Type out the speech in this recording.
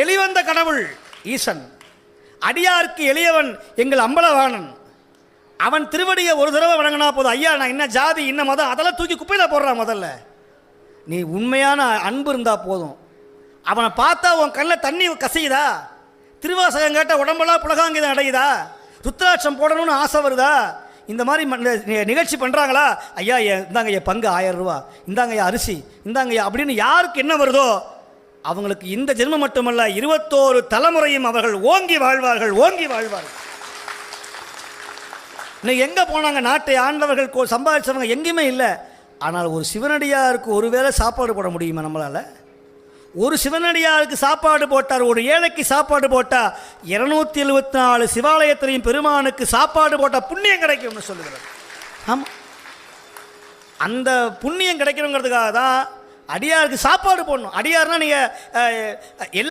எளிவந்த கடவுள் ஈசன், அடியாருக்கு எளியவன் எங்கள் அம்பலவாணன். அவன் திருவடியை ஒரு தடவை வணங்கினா போதும். ஐயா நான் என்ன ஜாதி இன்ன மதம் அதெல்லாம் தூக்கி குப்பையில் போடுறான். முதல்ல நீ உண்மையான அன்பு இருந்தால் போதும். அவனை பார்த்தா உன் கண்ணில் தண்ணி கசையுதா? திருவாசகம் கேட்ட உடம்பெல்லாம் புலகாங்கிதம் அடையுதா? ருத்ராட்சம் போடணும்னு ஆசை வருதா? இந்த மாதிரி நிகழ்ச்சி பண்ணுறாங்களா? ஐயா இந்தாங்க ஐயா பங்கு 1000 ரூபா, இந்தாங்க ஐயா அரிசி, இந்தாங்க ஐயா அப்படின்னு யாருக்கு என்ன வருதோ அவங்களுக்கு இந்த ஜென்மம் மட்டுமல்ல 21 தலைமுறையும் அவர்கள் ஓங்கி வாழ்வார்கள், ஓங்கி வாழ்வார்கள். இன்னைக்கு எங்கே போனாங்க? நாட்டை ஆண்டவர்கள் சம்பாதிச்சவங்க எங்கேயுமே இல்லை. ஆனால் ஒரு சிவனடியாருக்கு ஒருவேளை சாப்பாடு போட முடியுமா நம்மளால்? ஒரு சிவனடியாருக்கு சாப்பாடு போட்டார், ஒரு ஏழைக்கு சாப்பாடு போட்டால் 274 சிவாலயத்திலையும் பெருமானுக்கு சாப்பாடு போட்டால் புண்ணியம் கிடைக்கும்னு சொல்லுகிறார். ஆமாம், அந்த புண்ணியம் கிடைக்கணுங்கிறதுக்காக தான் அடியாருக்கு சாப்பாடு போடணும். அடியார்னா நீங்கள்